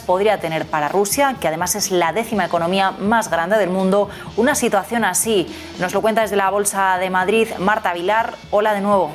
podría tener para Rusia, que además es la 10ª economía más grande del mundo, una situación así. Nos lo cuenta desde la Bolsa de Madrid Marta Vilar. Hola de nuevo.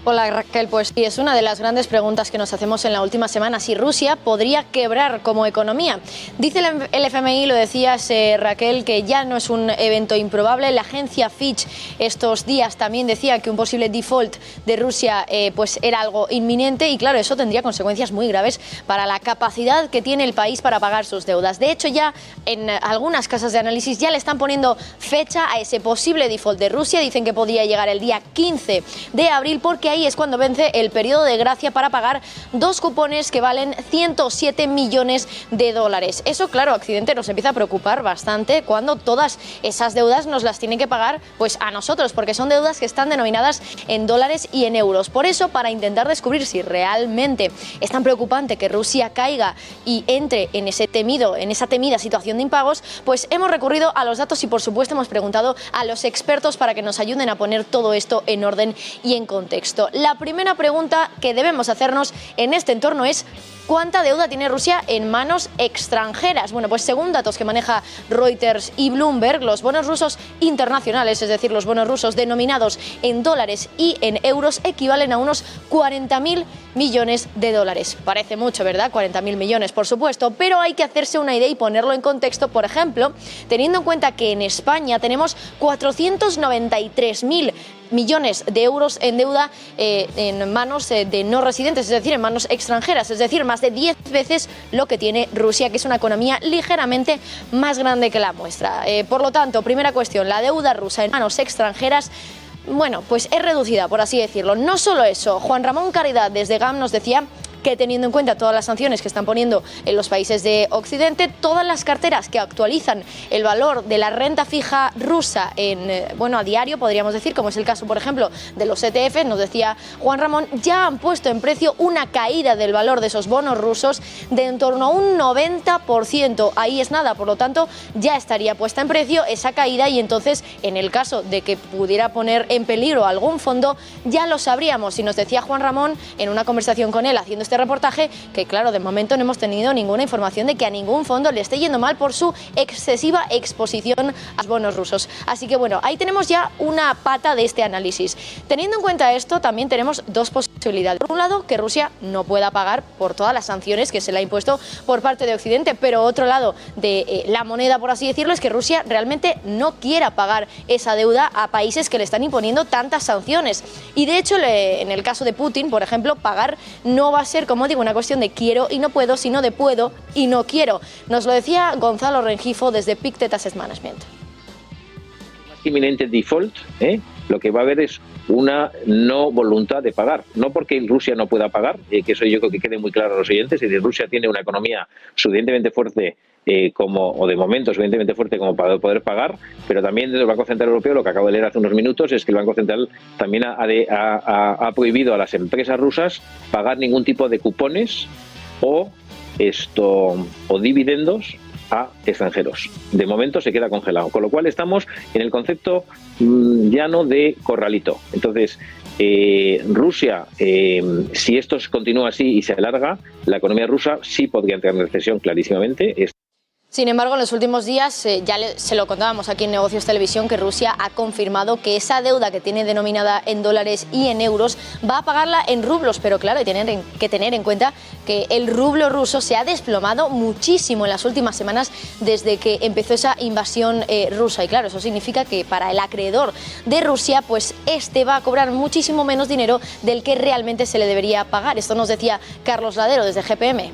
Hola Raquel, pues sí, es una de las grandes preguntas que nos hacemos en la última semana, si Rusia podría quebrar como economía. Dice el FMI, lo decías Raquel, que ya no es un evento improbable. La agencia Fitch estos días también decía que un posible default de Rusia pues era algo inminente y claro, eso tendría consecuencias muy graves para la capacidad que tiene el país para pagar sus deudas. De hecho, ya en algunas casas de análisis ya le están poniendo fecha a ese posible default de Rusia. Dicen que podría llegar el día 15 de abril porque ahí es cuando vence el periodo de gracia para pagar 2 cupones que valen 107 millones de dólares. Eso, claro, Occidente nos empieza a preocupar bastante cuando todas esas deudas nos las tienen que pagar pues a nosotros, porque son deudas que están denominadas en dólares y en euros. Por eso, para intentar descubrir si realmente es tan preocupante que Rusia caiga y entre en esa temida situación de impagos, pues hemos recurrido a los datos y, por supuesto, hemos preguntado a los expertos para que nos ayuden a poner todo esto en orden y en contexto. La primera pregunta que debemos hacernos en este entorno es: ¿cuánta deuda tiene Rusia en manos extranjeras? Bueno, pues según datos que maneja Reuters y Bloomberg, los bonos rusos internacionales, es decir, los bonos rusos denominados en dólares y en euros, equivalen a unos 40.000 millones de dólares. Parece mucho, ¿verdad? 40.000 millones, por supuesto, pero hay que hacerse una idea y ponerlo en contexto, por ejemplo, teniendo en cuenta que en España tenemos 493.000 millones de euros en deuda en manos de no residentes, es decir, en manos extranjeras, es decir, más de 10 veces lo que tiene Rusia, que es una economía ligeramente más grande que la nuestra. Por lo tanto, primera cuestión, la deuda rusa en manos extranjeras, bueno, pues es reducida, por así decirlo. No solo eso, Juan Ramón Caridad desde GAM nos decía que teniendo en cuenta todas las sanciones que están poniendo en los países de Occidente, todas las carteras que actualizan el valor de la renta fija rusa a diario, podríamos decir, como es el caso, por ejemplo, de los ETF, nos decía Juan Ramón, ya han puesto en precio una caída del valor de esos bonos rusos de en torno a un 90%. Ahí es nada, por lo tanto, ya estaría puesta en precio esa caída y entonces, en el caso de que pudiera poner en peligro algún fondo, ya lo sabríamos. Y nos decía Juan Ramón, en una conversación con él, haciendo este reportaje, que claro, de momento no hemos tenido ninguna información de que a ningún fondo le esté yendo mal por su excesiva exposición a los bonos rusos. Así que bueno, ahí tenemos ya una pata de este análisis. Teniendo en cuenta esto, también tenemos dos posibilidades. Por un lado, que Rusia no pueda pagar por todas las sanciones que se le ha impuesto por parte de Occidente, pero otro lado de la moneda, por así decirlo, es que Rusia realmente no quiera pagar esa deuda a países que le están imponiendo tantas sanciones. Y de hecho, en el caso de Putin, por ejemplo, pagar no va a ser, como digo, una cuestión de quiero y no puedo, sino de puedo y no quiero. Nos lo decía Gonzalo Rengifo desde Pictet Asset Management. Inminente default, lo que va a haber es una no voluntad de pagar, no porque Rusia no pueda pagar, que eso yo creo que quede muy claro a los oyentes, es decir, Rusia tiene una economía suficientemente fuerte o de momento suficientemente fuerte como para poder pagar, pero también desde el Banco Central Europeo, lo que acabo de leer hace unos minutos, es que el Banco Central también ha prohibido a las empresas rusas pagar ningún tipo de cupones o dividendos a extranjeros. De momento se queda congelado, con lo cual estamos en el concepto llano de corralito. Entonces, Rusia, si esto continúa así y se alarga, la economía rusa sí podría entrar en recesión clarísimamente. Sin embargo, en los últimos días, se lo contábamos aquí en Negocios Televisión, que Rusia ha confirmado que esa deuda que tiene denominada en dólares y en euros va a pagarla en rublos. Pero claro, hay que tener en cuenta que el rublo ruso se ha desplomado muchísimo en las últimas semanas desde que empezó esa invasión rusa. Y claro, eso significa que para el acreedor de Rusia, pues este va a cobrar muchísimo menos dinero del que realmente se le debería pagar. Esto nos decía Carlos Ladero desde GPM.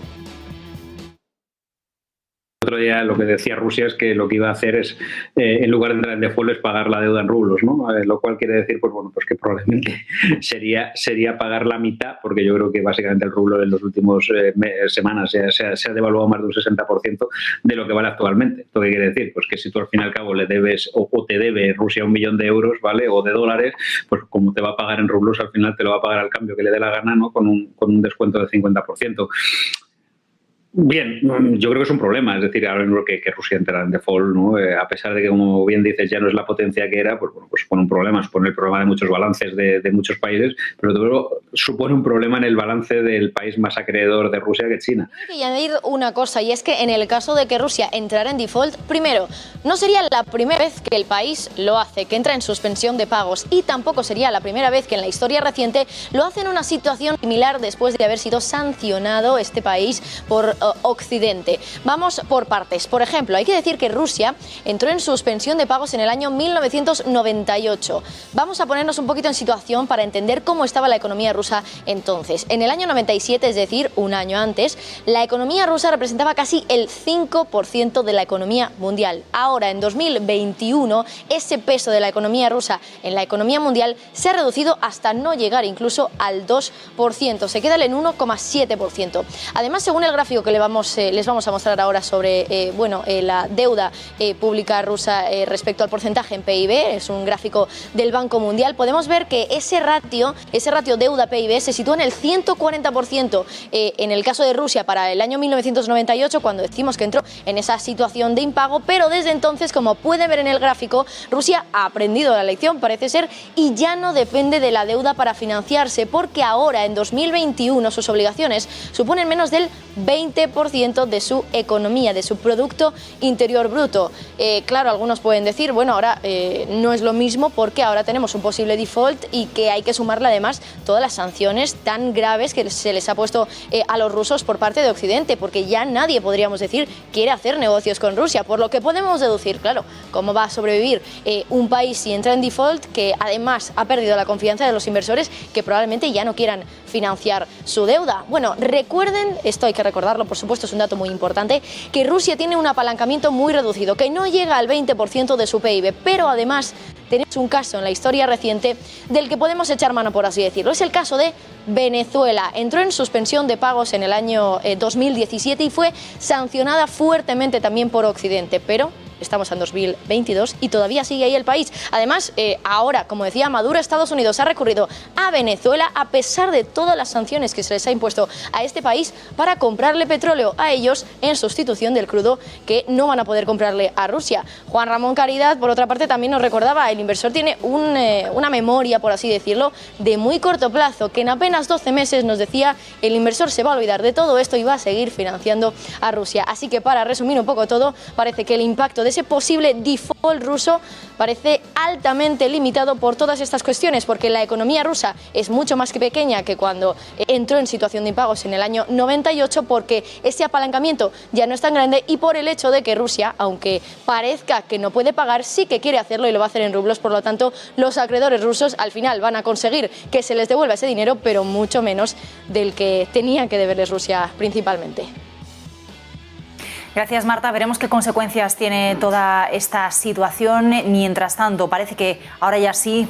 Otro día lo que decía Rusia es que lo que iba a hacer es, en lugar de entrar en default, es pagar la deuda en rublos, ¿no? Lo cual quiere decir, pues bueno, pues que probablemente sería pagar la mitad, porque yo creo que básicamente el rublo en las últimas semanas se ha devaluado más de un 60% de lo que vale actualmente. ¿Esto qué quiere decir? Pues que si tú al fin y al cabo le debes o te debe Rusia 1 millón de euros, ¿vale? O de dólares, pues como te va a pagar en rublos, al final te lo va a pagar al cambio que le dé la gana, ¿no? Con un descuento del 50%. Bien, yo creo que es un problema, es decir, ahora mismo que Rusia entrara en default, ¿no? A pesar de que, como bien dices, ya no es la potencia que era, pues bueno, pues supone un problema, supone el problema de muchos balances de muchos países, pero luego supone un problema en el balance del país más acreedor de Rusia, que es China. Hay que añadir una cosa, y es que en el caso de que Rusia entrara en default, primero, no sería la primera vez que el país lo hace, que entra en suspensión de pagos, y tampoco sería la primera vez que en la historia reciente lo hace en una situación similar después de haber sido sancionado este país por Occidente. Vamos por partes. Por ejemplo, hay que decir que Rusia entró en suspensión de pagos en el año 1998. Vamos a ponernos un poquito en situación para entender cómo estaba la economía rusa entonces. En el año 97, es decir, un año antes, la economía rusa representaba casi el 5% de la economía mundial. Ahora, en 2021, ese peso de la economía rusa en la economía mundial se ha reducido hasta no llegar incluso al 2%. Se queda en 1,7%. Además, según el gráfico que les vamos a mostrar ahora sobre la deuda pública rusa respecto al porcentaje en PIB, es un gráfico del Banco Mundial, podemos ver que ese ratio deuda-PIB se sitúa en el 140% en el caso de Rusia para el año 1998, cuando decimos que entró en esa situación de impago, pero desde entonces, como pueden ver en el gráfico, Rusia ha aprendido la lección, parece ser, y ya no depende de la deuda para financiarse, porque ahora, en 2021, sus obligaciones suponen menos del 20% de su economía, de su Producto Interior Bruto. Claro, algunos pueden decir, bueno, ahora no es lo mismo porque ahora tenemos un posible default y que hay que sumarle además todas las sanciones tan graves que se les ha puesto a los rusos por parte de Occidente, porque ya nadie, podríamos decir, quiere hacer negocios con Rusia, por lo que podemos deducir, claro, cómo va a sobrevivir un país si entra en default, que además ha perdido la confianza de los inversores, que probablemente ya no quieran financiar su deuda. Bueno, recuerden, esto hay que recordarlo, por supuesto, es un dato muy importante, que Rusia tiene un apalancamiento muy reducido, que no llega al 20% de su PIB, pero además tenemos un caso en la historia reciente del que podemos echar mano, por así decirlo. Es el caso de Venezuela. Entró en suspensión de pagos en el año 2017 y fue sancionada fuertemente también por Occidente, pero estamos en 2022 y todavía sigue ahí el país. Además, ahora, como decía Maduro, Estados Unidos ha recurrido a Venezuela a pesar de todas las sanciones que se les ha impuesto a este país para comprarle petróleo a ellos en sustitución del crudo que no van a poder comprarle a Rusia. Juan Ramón Caridad, por otra parte, también nos recordaba, el inversor tiene una memoria, por así decirlo, de muy corto plazo, que en apenas 12 meses nos decía, el inversor se va a olvidar de todo esto y va a seguir financiando a Rusia. Así que, para resumir un poco todo, parece que el impacto de ese posible default ruso parece altamente limitado por todas estas cuestiones, porque la economía rusa es mucho más pequeña que cuando entró en situación de impagos en el año 98, porque ese apalancamiento ya no es tan grande y por el hecho de que Rusia, aunque parezca que no puede pagar, sí que quiere hacerlo y lo va a hacer en rublos. Por lo tanto, los acreedores rusos al final van a conseguir que se les devuelva ese dinero, pero mucho menos del que tenía que deberles Rusia principalmente. Gracias, Marta. Veremos qué consecuencias tiene toda esta situación. Mientras tanto, parece que ahora ya sí